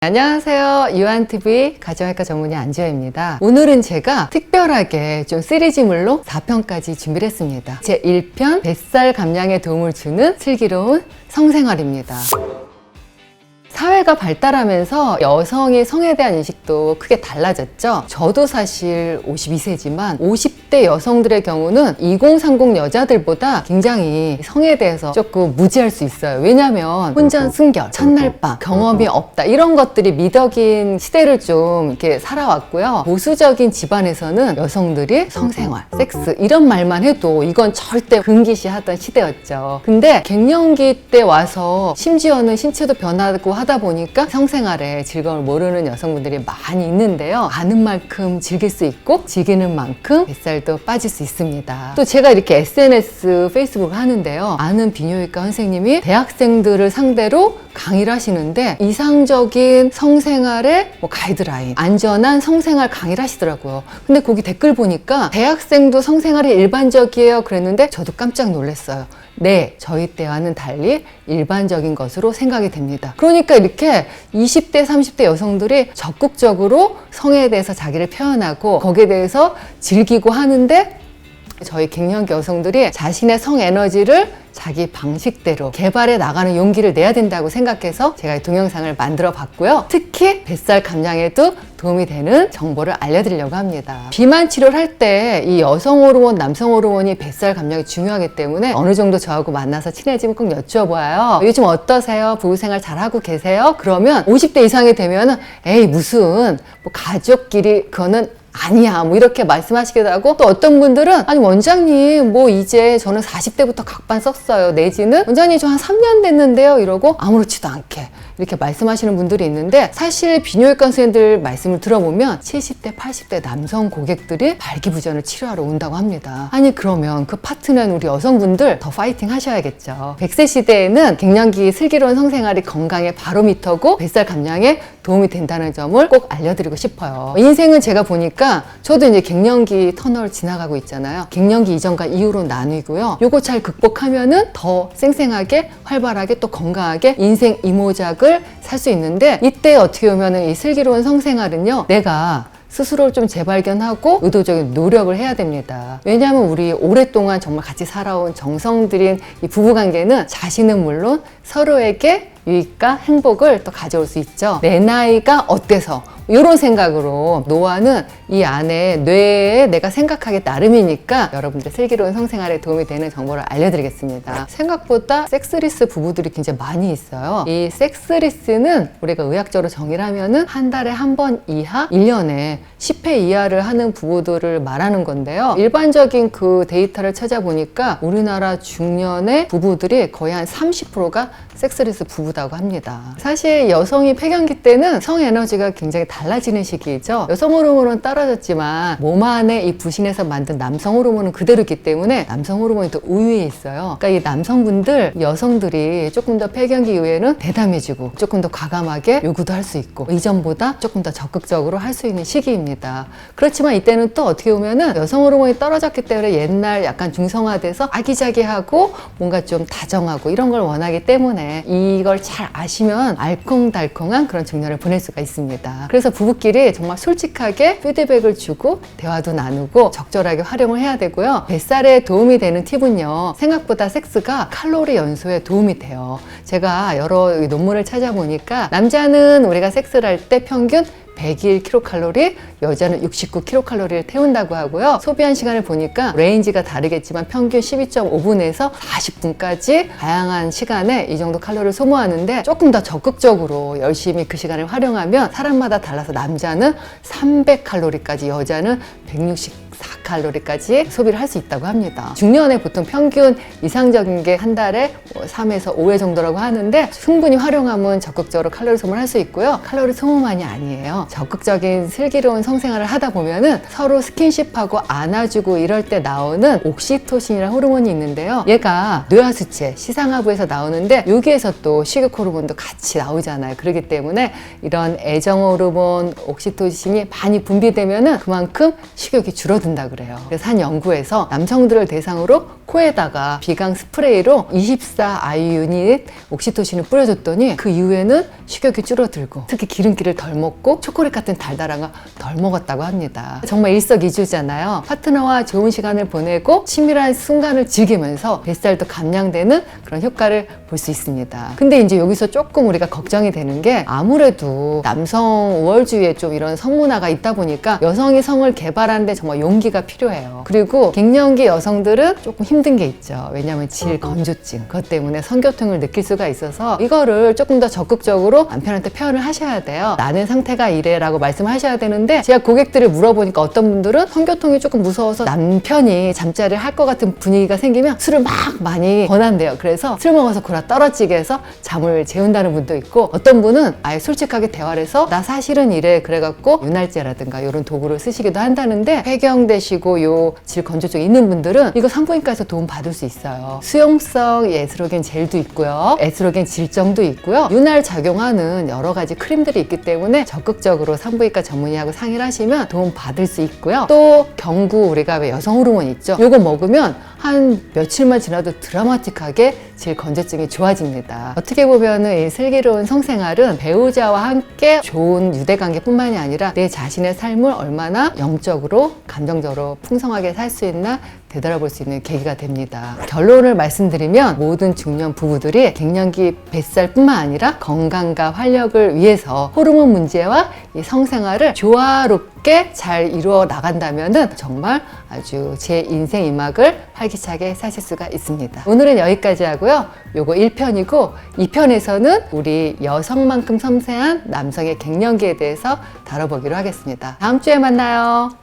안녕하세요. 유한TV 가정의학과 전문의 안지아입니다. 오늘은 제가 특별하게 좀 시리즈물로 4편까지 준비를 했습니다. 제 1편 뱃살 감량에 도움을 주는 슬기로운 성생활입니다. 사회가 발달하면서 여성의 성에 대한 인식도 크게 달라졌죠. 저도 사실 52세지만 50대 여성들의 경우는 2030 여자들보다 굉장히 성에 대해서 조금 무지할 수 있어요. 왜냐면 혼전순결, 첫날밤, 경험이 없다 이런 것들이 미덕인 시대를 좀 이렇게 살아왔고요. 보수적인 집안에서는 여성들이 성생활, 섹스 이런 말만 해도 이건 절대 금기시하던 시대였죠. 근데 갱년기 때 와서 심지어는 신체도 변하고 하다 보니까 성생활에 즐거움을 모르는 여성분들이 많이 있는데요. 아는 만큼 즐길 수 있고 즐기는 만큼 뱃살도 빠질 수 있습니다. 또 제가 이렇게 SNS, 페이스북을 하는데요. 아는 비뇨기과 선생님이 대학생들을 상대로 강의를 하시는데 이상적인 성생활의 가이드라인, 안전한 성생활 강의를 하시더라고요. 근데 거기 댓글 보니까 대학생도 성생활이 일반적이에요 그랬는데 저도 깜짝 놀랐어요. 네, 저희 때와는 달리 일반적인 것으로 생각이 됩니다. 그러니까 이렇게 20대, 30대 여성들이 적극적으로 성에 대해서 자기를 표현하고 거기에 대해서 즐기고 하는데 저희 갱년기 여성들이 자신의 성 에너지를 자기 방식대로 개발해 나가는 용기를 내야 된다고 생각해서 제가 이 동영상을 만들어 봤고요. 특히 뱃살 감량에도 도움이 되는 정보를 알려드리려고 합니다. 비만 치료를 할 때 이 여성 호르몬, 남성 호르몬이 뱃살 감량이 중요하기 때문에 어느 정도 저하고 만나서 친해지면 꼭 여쭤봐요. 요즘 어떠세요? 부부생활 잘하고 계세요? 그러면 50대 이상이 되면 에이 무슨 가족끼리 그거는 아니야 이렇게 말씀하시기도 하고, 또 어떤 분들은 아니 원장님 이제 저는 40대부터 각반 썼어요 내지는 원장님 저 한 3년 됐는데요 이러고 아무렇지도 않게 이렇게 말씀하시는 분들이 있는데, 사실 비뇨기과 선생님들 말씀을 들어보면 70대 80대 남성 고객들이 발기부전을 치료하러 온다고 합니다. 아니 그러면 그 파트는 우리 여성분들 더 파이팅 하셔야겠죠. 100세 시대에는 갱년기 슬기로운 성생활이 건강의 바로미터고 뱃살 감량에 도움이 된다는 점을 꼭 알려드리고 싶어요. 인생은 제가 보니까 저도 이제 갱년기 터널 지나가고 있잖아요. 갱년기 이전과 이후로 나뉘고요. 요거 잘 극복하면은 더 쌩쌩하게 활발하게 또 건강하게 인생 이모작을 살 수 있는데, 이때 어떻게 보면은 이 슬기로운 성생활은요, 내가 스스로를 좀 재발견하고 의도적인 노력을 해야 됩니다. 왜냐하면 우리 오랫동안 정말 같이 살아온 정성 들인 이 부부관계는 자신은 물론 서로에게 유익과 행복을 또 가져올 수 있죠. 내 나이가 어때서 이런 생각으로 노화는 이 안에 뇌에 내가 생각하기 나름이니까 여러분들 슬기로운 성생활에 도움이 되는 정보를 알려드리겠습니다. 생각보다 섹스리스 부부들이 굉장히 많이 있어요. 이 섹스리스는 우리가 의학적으로 정의를 하면은 한 달에 한 번 이하, 1년에 10회 이하를 하는 부부들을 말하는 건데요. 일반적인 그 데이터를 찾아보니까 우리나라 중년의 부부들이 거의 한 30%가 섹스리스 부부다고 합니다. 사실 여성이 폐경기 때는 성 에너지가 굉장히 달라지는 시기이죠. 여성 호르몬은 떨어졌지만 몸 안에 이 부신에서 만든 남성 호르몬은 그대로 있기 때문에 남성 호르몬이 또 우위에 있어요. 그러니까 이 남성분들, 여성들이 조금 더 폐경기 이후에는 대담해지고 조금 더 과감하게 요구도 할 수 있고 이전보다 조금 더 적극적으로 할 수 있는 시기입니다. 그렇지만 이때는 또 어떻게 보면은 여성 호르몬이 떨어졌기 때문에 옛날 약간 중성화돼서 아기자기하고 뭔가 좀 다정하고 이런 걸 원하기 때문에 이걸 잘 아시면 알콩달콩한 그런 중년을 보낼 수가 있습니다. 그래서 부부끼리 정말 솔직하게 피드백을 주고 대화도 나누고 적절하게 활용을 해야 되고요. 뱃살에 도움이 되는 팁은요, 생각보다 섹스가 칼로리 연소에 도움이 돼요. 제가 여러 논문을 찾아보니까 남자는 우리가 섹스를 할 때 평균 101kcal, 여자는 69kcal를 태운다고 하고요. 소비한 시간을 보니까 레인지가 다르겠지만 평균 12.5분에서 40분까지 다양한 시간에 이 정도 칼로리를 소모하는데, 조금 더 적극적으로 열심히 그 시간을 활용하면 사람마다 달라서 남자는 300칼로리까지, 여자는 164칼로리까지 소비를 할 수 있다고 합니다. 중년에 보통 평균 이상적인 게 한 달에 3에서 5회 정도라고 하는데, 충분히 활용하면 적극적으로 칼로리 소모를 할 수 있고요. 칼로리 소모만이 아니에요. 적극적인 슬기로운 성생활을 하다 보면은 서로 스킨십하고 안아주고 이럴 때 나오는 옥시토신이라는 호르몬이 있는데요. 얘가 뇌하수체, 시상하부에서 나오는데 여기에서 또 식욕 호르몬도 같이 나오잖아요. 그렇기 때문에 이런 애정 호르몬, 옥시토신이 많이 분비되면은 그만큼 식욕이 줄어든다. 아픈다 그래요. 그래서 한 연구에서 남성들을 대상으로 코에다가 비강 스프레이로 24IU 옥시토신을 뿌려줬더니 그 이후에는 식욕이 줄어들고 특히 기름기를 덜 먹고 초콜릿 같은 달달한 거 덜 먹었다고 합니다. 정말 일석이조잖아요. 파트너와 좋은 시간을 보내고 치밀한 순간을 즐기면서 뱃살도 감량되는 그런 효과를 볼 수 있습니다. 근데 이제 여기서 조금 우리가 걱정이 되는 게 아무래도 남성 우월주의에 좀 이런 성문화가 있다 보니까 여성이 성을 개발하는데 정말 용기가 필요해요. 그리고 갱년기 여성들은 조금 힘든 게 있죠. 왜냐하면 질건조증 그것 때문에 성교통을 느낄 수가 있어서 이거를 조금 더 적극적으로 남편한테 표현을 하셔야 돼요. 나는 상태가 이래 라고 말씀하셔야 되는데 제가 고객들을 물어보니까 어떤 분들은 성교통이 조금 무서워서 남편이 잠자리를 할 것 같은 분위기가 생기면 술을 막 많이 권한대요. 그래서 술 먹어서 골아 떨어지게 해서 잠을 재운다는 분도 있고 어떤 분은 아예 솔직하게 대화를 해서 나 사실은 이래 그래갖고 윤활제라든가 이런 도구를 쓰시기도 한다는데 폐경되시고 요 질건조증 있는 분들은 이거 산부인과에서 도움 받을 수 있어요. 수용성 에스트로겐 젤도 있고요. 에스트로겐 질정도 있고요. 윤활 작용하는 여러 가지 크림들이 있기 때문에 적극적으로 산부인과 전문의하고 상의를 하시면 도움 받을 수 있고요. 또 경구 우리가 왜 여성 호르몬 있죠? 요거 먹으면 한 며칠만 지나도 드라마틱하게 질건조증이 좋아집니다. 어떻게 보면은 이 슬기로운 성생활은 배우자와 함께 좋은 유대관계뿐만이 아니라 내 자신의 삶을 얼마나 영적으로 감정적으로 풍성하게 살 수 있나 되돌아볼 수 있는 계기가 됩니다. 결론을 말씀드리면 모든 중년 부부들이 갱년기 뱃살뿐만 아니라 건강과 활력을 위해서 호르몬 문제와 이 성생활을 조화롭게 잘 이루어 나간다면은 정말 아주 제 인생 이막을 활기차게 사실 수가 있습니다. 오늘은 여기까지 하고요. 요거 1편이고 2편에서는 우리 여성만큼 섬세한 남성의 갱년기에 대해서 다뤄보기로 하겠습니다. 다음 주에 만나요.